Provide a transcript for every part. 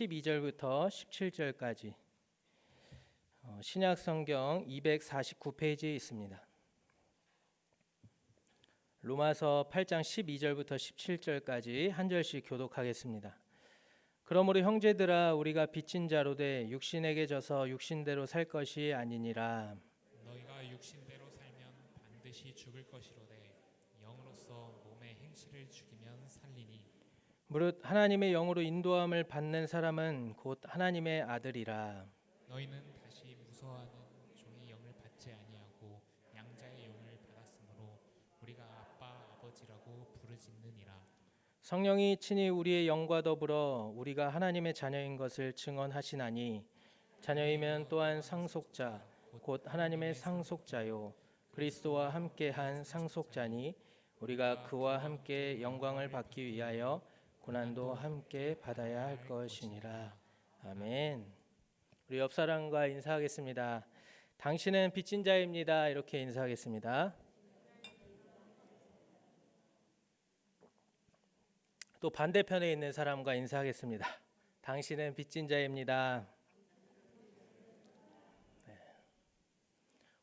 12절부터 17절까지 신약 성경 249페이지에 있습니다. 로마서 8장 12절부터 17절까지 한 절씩 교독하겠습니다. 그러므로 형제들아 우리가 빚진 자로 돼 육신에게 져서 육신대로 살 것이 아니니라. 너희가 육신대로 살면 반드시 죽을 것이로되 영으로서 몸의 행실을 죽이면 살리니 무릇 하나님의 영으로 인도함을 받는 사람은 곧 하나님의 아들이라. 너희는 다시 무서워하는 종의 영을 받지 아니하고 양자의 영을 받았으므로 우리가 아빠 아버지라고 부르짖느니라. 성령이 친히 우리의 영과 더불어 우리가 하나님의 자녀인 것을 증언하시나니 자녀이면 또한 상속자 곧 하나님의 상속자요 그리스도와 함께한 상속자니 우리가 그와 함께 영광을 받기 위하여 고난도 함께 받아야 할 것이니라. 아멘. 우리 옆 사람과 인사하겠습니다. 당신은 빚진 자입니다. 이렇게 인사하겠습니다. 또 반대편에 있는 사람과 인사하겠습니다. 당신은 빚진 자입니다. 네.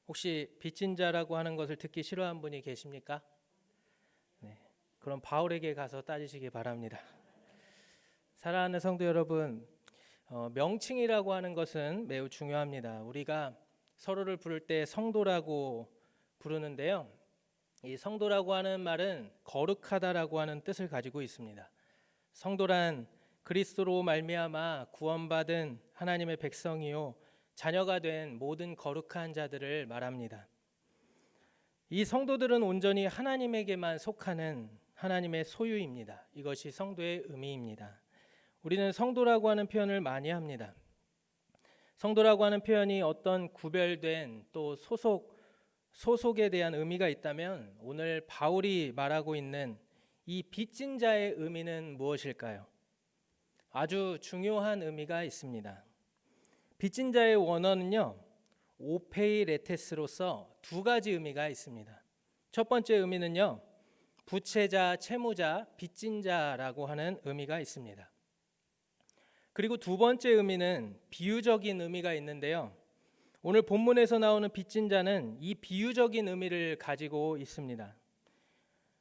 혹시 빚진 자라고 하는 것을 듣기 싫어하는 분이 계십니까? 네. 그럼 바울에게 가서 따지시기 바랍니다. 사랑하는 성도 여러분, 명칭이라고 하는 것은 매우 중요합니다. 우리가 서로를 부를 때 성도라고 부르는데요. 이 성도라고 하는 말은 거룩하다라고 하는 뜻을 가지고 있습니다. 성도란 그리스도로 말미암아 구원받은 하나님의 백성이요 자녀가 된 모든 거룩한 자들을 말합니다. 이 성도들은 온전히 하나님에게만 속하는 하나님의 소유입니다. 이것이 성도의 의미입니다. 우리는 성도라고 하는 표현을 많이 합니다. 성도라고 하는 표현이 어떤 구별된 또 소속에 대한 의미가 있다면 오늘 바울이 말하고 있는 이 빚진 자의 의미는 무엇일까요? 아주 중요한 의미가 있습니다. 빚진 자의 원어는요, 오페이레테스로서 두 가지 의미가 있습니다. 첫 번째 의미는요, 부채자, 채무자, 빚진 자라고 하는 의미가 있습니다. 그리고 두 번째 의미는 비유적인 의미가 있는데요. 오늘 본문에서 나오는 빚진 자는 이 비유적인 의미를 가지고 있습니다.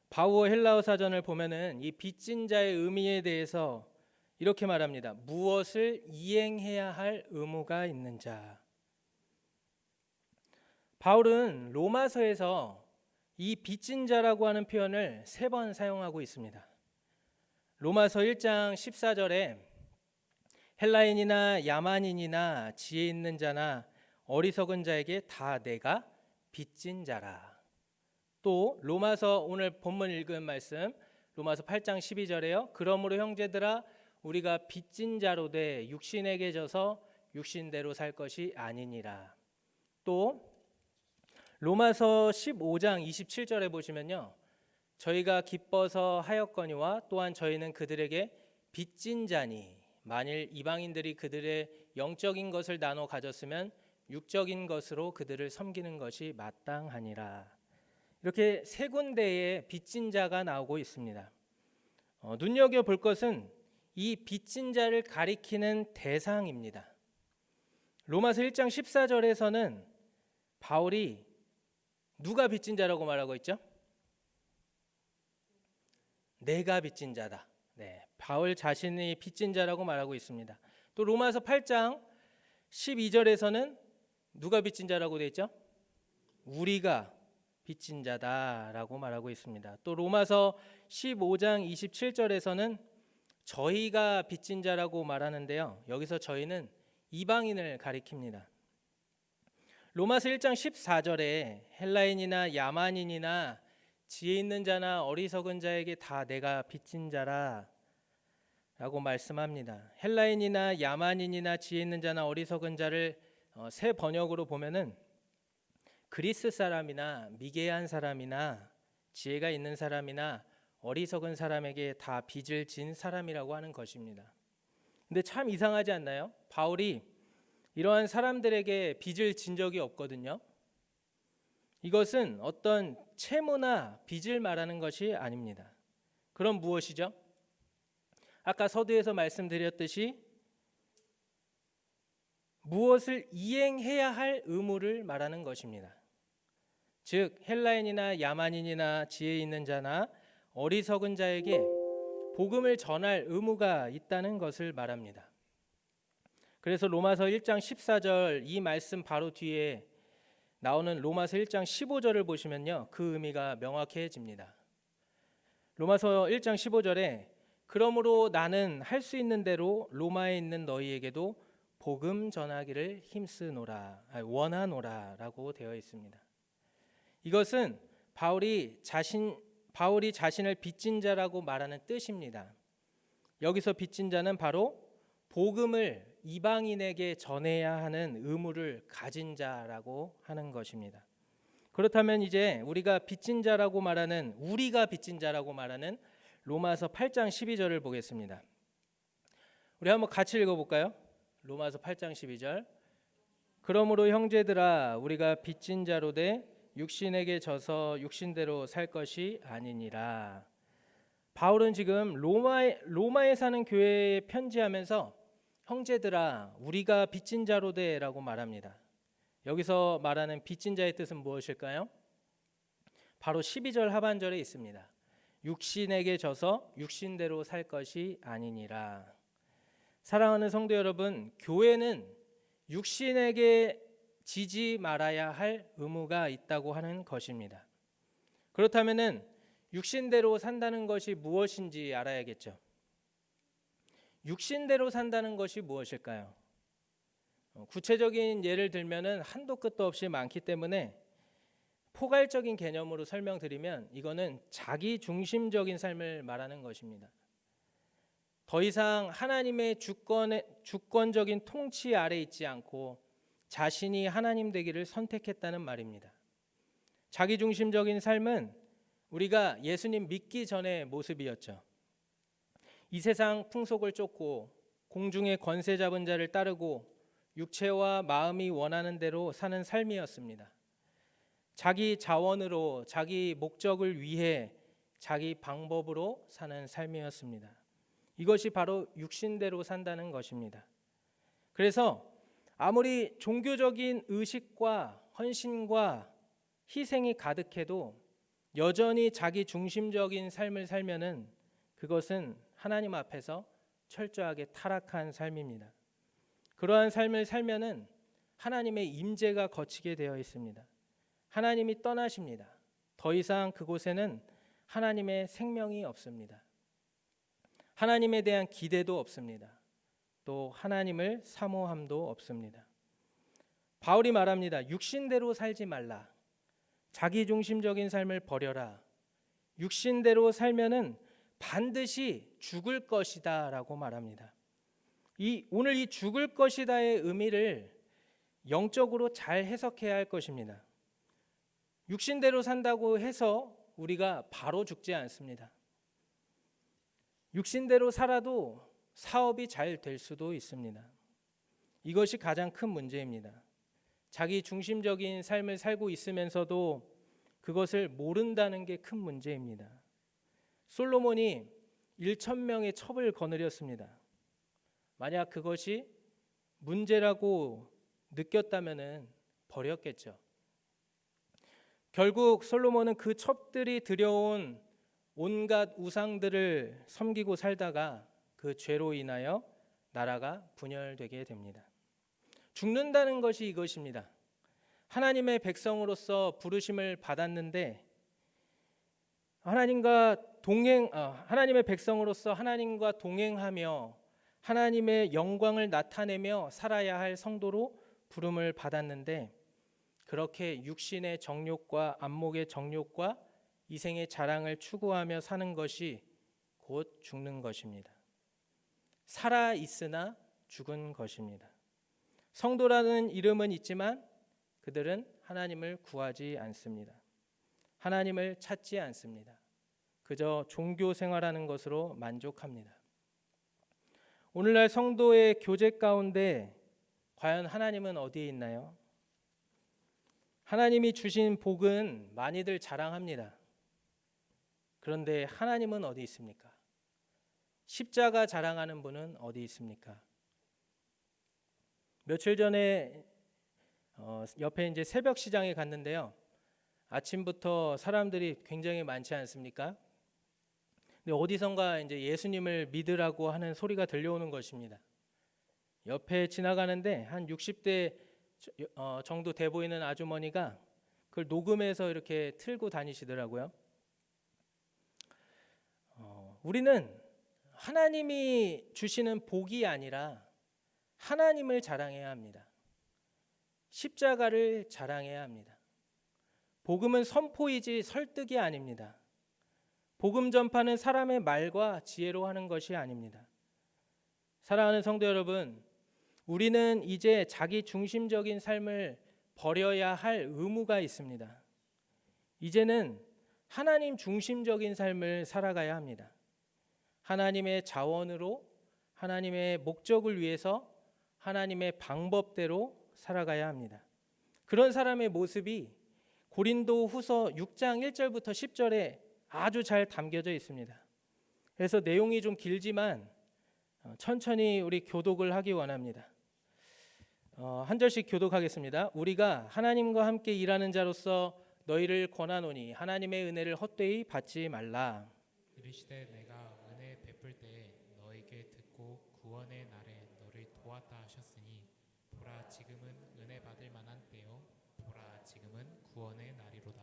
바우어 헬라어 사전을 보면은 이 빚진 자의 의미에 대해서 이렇게 말합니다. 무엇을 이행해야 할 의무가 있는 자. 바울은 로마서에서 이 빚진 자라고 하는 표현을 3번 사용하고 있습니다. 로마서 1장 14절에 헬라인이나 야만인이나 지혜 있는 자나 어리석은 자에게 다 내가 빚진 자라. 또 로마서 오늘 본문 읽은 말씀 로마서 8장 12절에요. 그러므로 형제들아 우리가 빚진 자로 돼 육신에게 져서 육신대로 살 것이 아니니라. 또 로마서 15장 27절에 보시면요. 저희가 기뻐서 하였거니와 또한 저희는 그들에게 빚진 자니 만일 이방인들이 그들의 영적인 것을 나눠 가졌으면 육적인 것으로 그들을 섬기는 것이 마땅하니라. 이렇게 3군데의 빚진 자가 나오고 있습니다. 눈여겨볼 것은 이 빚진 자를 가리키는 대상입니다. 로마서 1장 14절에서는 바울이 누가 빚진 자라고 말하고 있죠? 내가 빚진 자다. 네, 바울 자신이 빚진 자라고 말하고 있습니다. 또 로마서 8장 12절에서는 누가 빚진 자라고 되어 있죠? 우리가 빚진 자다라고 말하고 있습니다. 또 로마서 15장 27절에서는 저희가 빚진 자라고 말하는데요. 여기서 저희는 이방인을 가리킵니다. 로마서 1장 14절에 헬라인이나 야만인이나 지혜 있는 자나 어리석은 자에게 다 내가 빚진 자라 라고 말씀합니다. 헬라인이나 야만인이나 지혜 있는 자나 어리석은 자를 새 번역으로 보면은 그리스 사람이나 미개한 사람이나 지혜가 있는 사람이나 어리석은 사람에게 다 빚을 진 사람이라고 하는 것입니다. 근데 참 이상하지 않나요? 바울이 이러한 사람들에게 빚을 진 적이 없거든요. 이것은 어떤 채무나 빚을 말하는 것이 아닙니다. 그럼 무엇이죠? 아까 서두에서 말씀드렸듯이 무엇을 이행해야 할 의무를 말하는 것입니다. 즉 헬라인이나 야만인이나 지혜 있는 자나 어리석은 자에게 복음을 전할 의무가 있다는 것을 말합니다. 그래서 로마서 1장 14절 이 말씀 바로 뒤에 나오는 로마서 1장 15절을 보시면요, 그 의미가 명확해집니다. 로마서 1장 15절에 그러므로 나는 할 수 있는 대로 로마에 있는 너희에게도 복음 전하기를 원하노라라고 되어 있습니다. 이것은 바울이 자신을 빚진 자라고 말하는 뜻입니다. 여기서 빚진 자는 바로 복음을 이방인에게 전해야 하는 의무를 가진 자라고 하는 것입니다. 그렇다면 이제 우리가 빚진 자라고 말하는 로마서 8장 12절을 보겠습니다. 우리 한번 같이 읽어볼까요? 로마서 8장 12절. 그러므로 형제들아 우리가 빚진 자로 돼 육신에게 져서 육신대로 살 것이 아니니라. 바울은 지금 로마에 사는 교회에 편지하면서 형제들아 우리가 빚진 자로 돼라고 말합니다. 여기서 말하는 빚진 자의 뜻은 무엇일까요? 바로 12절 하반절에 있습니다. 육신에게 져서 육신대로 살 것이 아니니라. 사랑하는 성도 여러분, 교회는 육신에게 지지 말아야 할 의무가 있다고 하는 것입니다. 그렇다면은 육신대로 산다는 것이 무엇인지 알아야겠죠. 육신대로 산다는 것이 무엇일까요? 구체적인 예를 들면은 한도 끝도 없이 많기 때문에 포괄적인 개념으로 설명드리면 이거는 자기 중심적인 삶을 말하는 것입니다. 더 이상 하나님의 주권적인 통치 아래 있지 않고 자신이 하나님 되기를 선택했다는 말입니다. 자기 중심적인 삶은 우리가 예수님 믿기 전의 모습이었죠. 이 세상 풍속을 쫓고 공중의 권세 잡은 자를 따르고 육체와 마음이 원하는 대로 사는 삶이었습니다. 자기 자원으로 자기 목적을 위해 자기 방법으로 사는 삶이었습니다. 이것이 바로 육신대로 산다는 것입니다. 그래서 아무리 종교적인 의식과 헌신과 희생이 가득해도 여전히 자기 중심적인 삶을 살면은 그것은 하나님 앞에서 철저하게 타락한 삶입니다. 그러한 삶을 살면은 하나님의 임재가 거치게 되어 있습니다. 하나님이 떠나십니다. 더 이상 그곳에는 하나님의 생명이 없습니다. 하나님에 대한 기대도 없습니다. 또 하나님을 사모함도 없습니다. 바울이 말합니다. 육신대로 살지 말라. 자기 중심적인 삶을 버려라. 육신대로 살면은 반드시 죽을 것이다라고 말합니다. 오늘 이 죽을 것이다의 의미를 영적으로 잘 해석해야 할 것입니다. 육신대로 산다고 해서 우리가 바로 죽지 않습니다. 육신대로 살아도 사업이 잘 될 수도 있습니다. 이것이 가장 큰 문제입니다. 자기 중심적인 삶을 살고 있으면서도 그것을 모른다는 게 큰 문제입니다. 솔로몬이 1,000명의 첩을 거느렸습니다. 만약 그것이 문제라고 느꼈다면 버렸겠죠. 결국 솔로몬은 그 첩들이 들여온 온갖 우상들을 섬기고 살다가 그 죄로 인하여 나라가 분열되게 됩니다. 죽는다는 것이 이것입니다. 하나님의 백성으로서 부르심을 받았는데 하나님의 백성으로서 하나님과 동행하며 하나님의 영광을 나타내며 살아야 할 성도로 부름을 받았는데 그렇게 육신의 정욕과 안목의 정욕과 이생의 자랑을 추구하며 사는 것이 곧 죽는 것입니다. 살아 있으나 죽은 것입니다. 성도라는 이름은 있지만 그들은 하나님을 구하지 않습니다. 하나님을 찾지 않습니다. 그저 종교 생활하는 것으로 만족합니다. 오늘날 성도의 교제 가운데 과연 하나님은 어디에 있나요? 하나님이 주신 복은 많이들 자랑합니다. 그런데 하나님은 어디 있습니까? 십자가 자랑하는 분은 어디 있습니까? 며칠 전에 옆에 이제 새벽 시장에 갔는데요. 아침부터 사람들이 굉장히 많지 않습니까? 근데 어디선가 이제 예수님을 믿으라고 하는 소리가 들려오는 것입니다. 옆에 지나가는데 한 60대 정도 돼 보이는 아주머니가 그걸 녹음해서 이렇게 틀고 다니시더라고요. 우리는 하나님이 주시는 복이 아니라 하나님을 자랑해야 합니다. 십자가를 자랑해야 합니다. 복음은 선포이지 설득이 아닙니다. 복음 전파는 사람의 말과 지혜로 하는 것이 아닙니다. 사랑하는 성도 여러분, 우리는 이제 자기 중심적인 삶을 버려야 할 의무가 있습니다. 이제는 하나님 중심적인 삶을 살아가야 합니다. 하나님의 자원으로, 하나님의 목적을 위해서, 하나님의 방법대로 살아가야 합니다. 그런 사람의 모습이 고린도 후서 6장 1절부터 10절에 아주 잘 담겨져 있습니다. 그래서 내용이 좀 길지만 천천히 우리 교독을 하기 원합니다. 한 절씩 교독하겠습니다. 우리가 하나님과 함께 일하는 자로서 너희를 권하노니 하나님의 은혜를 헛되이 받지 말라. 이르시되 내가 은혜 베풀 때에 너에게 듣고 구원의 날에 너를 도왔다 하셨으니 보라 지금은 은혜 받을 만한 때요 보라 지금은 구원의 날이로다.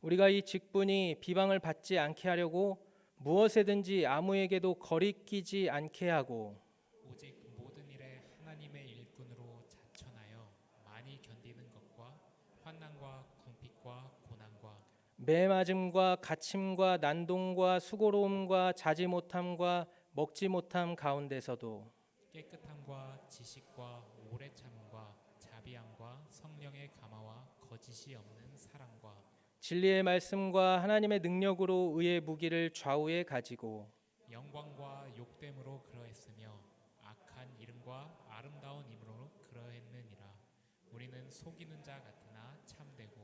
우리가 이 직분이 비방을 받지 않게 하려고 무엇에든지 아무에게도 거리끼지 않게 하고 오직 모든 일에 하나님의 일꾼으로 자천하여 많이 견디는 것과 환난과 궁핍과 고난과 매맞음과 갇힘과 난동과 수고로움과 자지 못함과 먹지 못함 가운데서도 깨끗함과 지식과 오래 참음과 자비함과 성령의 감화와 거짓이 없는 사랑과 진리의 말씀과 하나님의 능력으로 의의 무기를 좌우에 가지고 영광과 욕됨으로 그러했으며 악한 이름과 아름다운 이름으로 그러했느니라. 우리는 속이는 자 같으나 참되고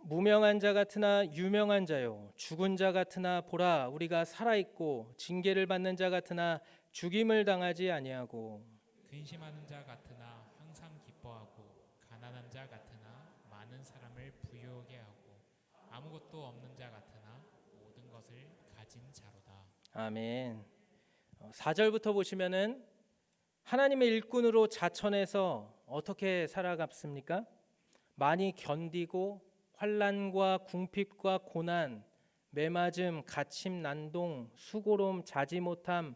무명한 자 같으나 유명한 자요 죽은 자 같으나 보라 우리가 살아 있고 징계를 받는 자 같으나 죽임을 당하지 아니하고 근심하는 자 같으나 항상 기뻐하고 가난한 자 같으나 많은 사람을 부유하게 하고 아무것도 없는 자 같으나 모든 것을 가진 자로다. 아멘. 4절부터 보시면은 하나님의 일꾼으로 자천해서 어떻게 살아갔습니까? 많이 견디고 환난과 궁핍과 고난, 매맞음, 갇힘, 난동, 수고로움, 자지 못함,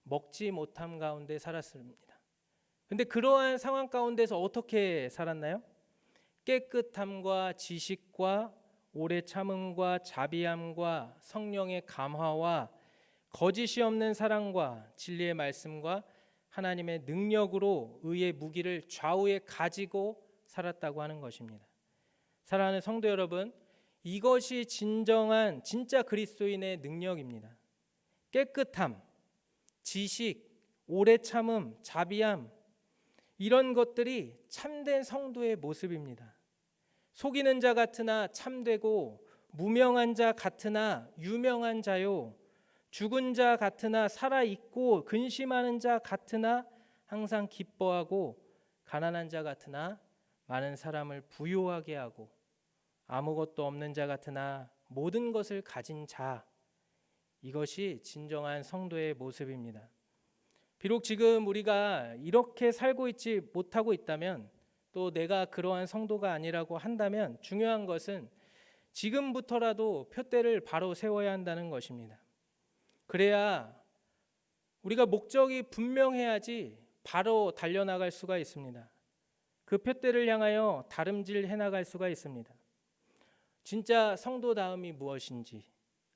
먹지 못함 가운데 살았습니다. 근데 그러한 상황 가운데서 어떻게 살았나요? 깨끗함과 지식과 오래 참음과 자비함과 성령의 감화와 거짓이 없는 사랑과 진리의 말씀과 하나님의 능력으로 의의 무기를 좌우에 가지고 살았다고 하는 것입니다. 사랑하는 성도 여러분, 이것이 진짜 그리스도인의 능력입니다. 깨끗함, 지식, 오래 참음, 자비함 이런 것들이 참된 성도의 모습입니다. 속이는 자 같으나 참되고 무명한 자 같으나 유명한 자요 죽은 자 같으나 살아있고 근심하는 자 같으나 항상 기뻐하고 가난한 자 같으나 많은 사람을 부유하게 하고 아무것도 없는 자 같으나 모든 것을 가진 자 이것이 진정한 성도의 모습입니다. 비록 지금 우리가 이렇게 살고 있지 못하고 있다면 또 내가 그러한 성도가 아니라고 한다면 중요한 것은 지금부터라도 표대를 바로 세워야 한다는 것입니다. 그래야 우리가 목적이 분명해야지 바로 달려나갈 수가 있습니다. 그 표대를 향하여 다름질해 나갈 수가 있습니다. 진짜 성도다움이 무엇인지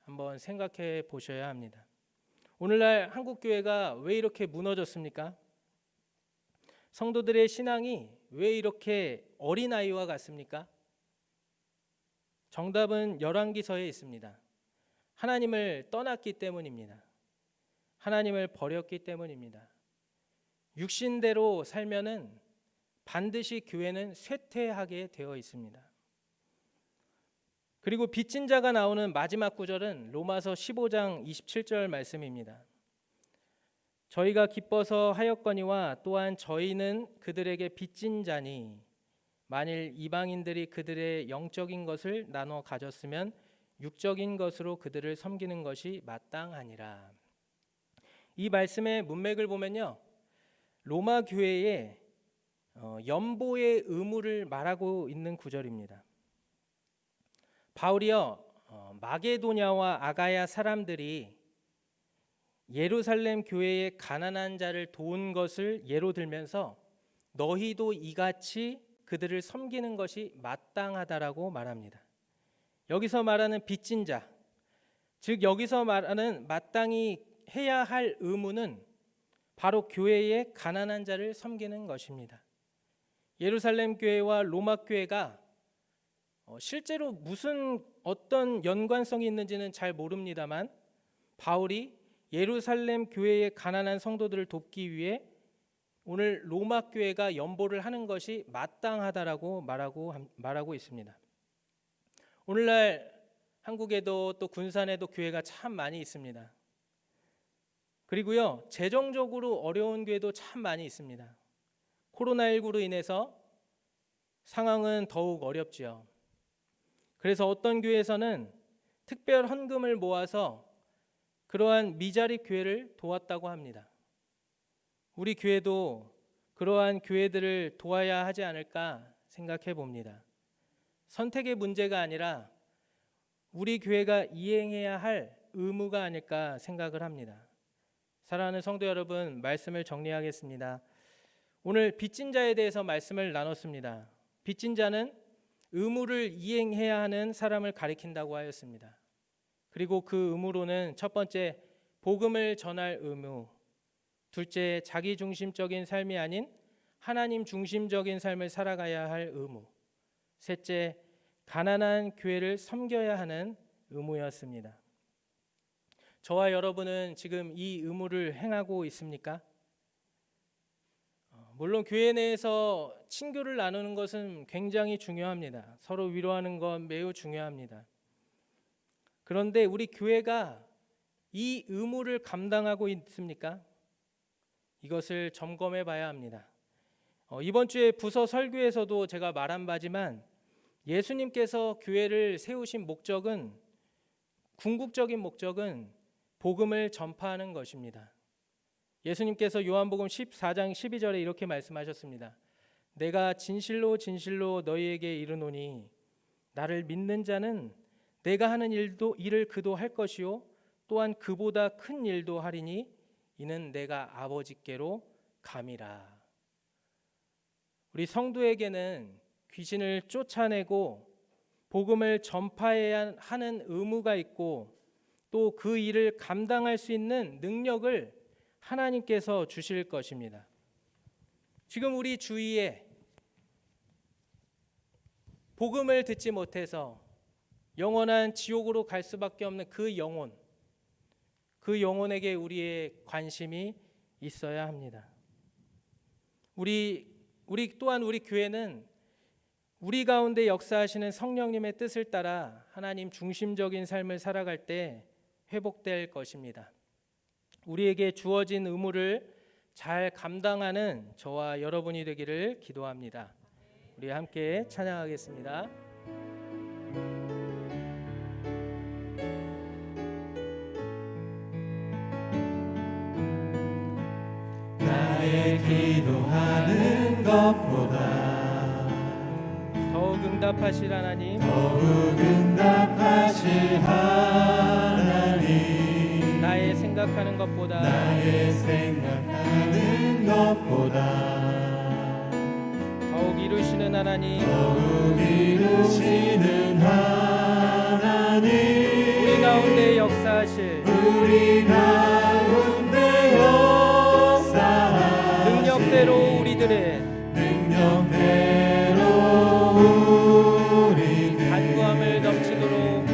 한번 생각해 보셔야 합니다. 오늘날 한국교회가 왜 이렇게 무너졌습니까? 성도들의 신앙이 왜 이렇게 어린아이와 같습니까? 정답은 열왕기서에 있습니다. 하나님을 떠났기 때문입니다. 하나님을 버렸기 때문입니다. 육신대로 살면은 반드시 교회는 쇠퇴하게 되어 있습니다. 그리고 빚진 자가 나오는 마지막 구절은 로마서 15장 27절 말씀입니다. 저희가 기뻐서 하였거니와 또한 저희는 그들에게 빚진 자니 만일 이방인들이 그들의 영적인 것을 나눠 가졌으면 육적인 것으로 그들을 섬기는 것이 마땅하니라. 이 말씀의 문맥을 보면요, 로마 교회의 연보의 의무를 말하고 있는 구절입니다. 바울이요, 마게도냐와 아가야 사람들이 예루살렘 교회의 가난한 자를 도운 것을 예로 들면서 너희도 이같이 그들을 섬기는 것이 마땅하다라고 말합니다. 여기서 말하는 빚진 자, 즉 여기서 말하는 마땅히 해야 할 의무는 바로 교회의 가난한 자를 섬기는 것입니다. 예루살렘 교회와 로마 교회가 실제로 무슨 어떤 연관성이 있는지는 잘 모릅니다만 바울이 예루살렘 교회의 가난한 성도들을 돕기 위해 오늘 로마 교회가 연보를 하는 것이 마땅하다라고 말하고 있습니다. 오늘날 한국에도 또 군산에도 교회가 참 많이 있습니다. 그리고요, 재정적으로 어려운 교회도 참 많이 있습니다. 코로나19로 인해서 상황은 더욱 어렵지요. 그래서 어떤 교회에서는 특별 헌금을 모아서 그러한 미자립 교회를 도왔다고 합니다. 우리 교회도 그러한 교회들을 도와야 하지 않을까 생각해 봅니다. 선택의 문제가 아니라 우리 교회가 이행해야 할 의무가 아닐까 생각을 합니다. 사랑하는 성도 여러분, 말씀을 정리하겠습니다. 오늘 빚진 자에 대해서 말씀을 나눴습니다. 빚진 자는 의무를 이행해야 하는 사람을 가리킨다고 하였습니다. 그리고 그 의무로는 첫 번째, 복음을 전할 의무, 둘째, 자기 중심적인 삶이 아닌 하나님 중심적인 삶을 살아가야 할 의무, 셋째, 가난한 교회를 섬겨야 하는 의무였습니다. 저와 여러분은 지금 이 의무를 행하고 있습니까? 물론 교회 내에서 친교를 나누는 것은 굉장히 중요합니다. 서로 위로하는 건 매우 중요합니다. 그런데 우리 교회가 이 의무를 감당하고 있습니까? 이것을 점검해 봐야 합니다. 이번 주에 부서 설교에서도 제가 말한 바지만 예수님께서 교회를 세우신 목적은, 궁극적인 목적은 복음을 전파하는 것입니다. 예수님께서 요한복음 14장 12절에 이렇게 말씀하셨습니다. 내가 진실로 진실로 너희에게 이르노니 나를 믿는 자는 내가 하는 일을 그도 할 것이요 또한 그보다 큰 일도 하리니 이는 내가 아버지께로 감이라. 우리 성도에게는 귀신을 쫓아내고 복음을 전파해야 하는 의무가 있고 또 그 일을 감당할 수 있는 능력을 하나님께서 주실 것입니다. 지금 우리 주위에 복음을 듣지 못해서 영원한 지옥으로 갈 수밖에 없는 그 영혼에게 우리의 관심이 있어야 합니다. 우리 또한 우리 교회는 우리 가운데 역사하시는 성령님의 뜻을 따라 하나님 중심적인 삶을 살아갈 때 회복될 것입니다. 우리에게 주어진 의무를 잘 감당하는 저와 여러분이 되기를 기도합니다. 우리 함께 찬양하겠습니다. 나의 기도하는 것보다 더욱 응답하실 하나님, 더욱 응답하실 하나님, 나의 생각하는 것보다 나의 생각하는 것보다 더욱 이루시는 하나님, 더욱 이루시는 하나님, 우리 가운데 역사하실 우리 가운데 역사하실 능력대로 우리들의 간구함을 넘치도록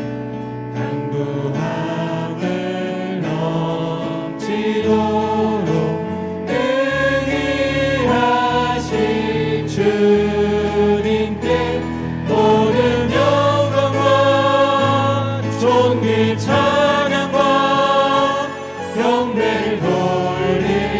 능히 하실 주님께 모든 영광과 존귀 찬양과 경배를 돌리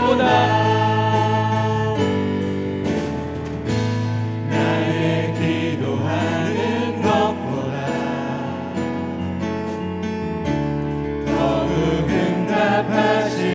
것보다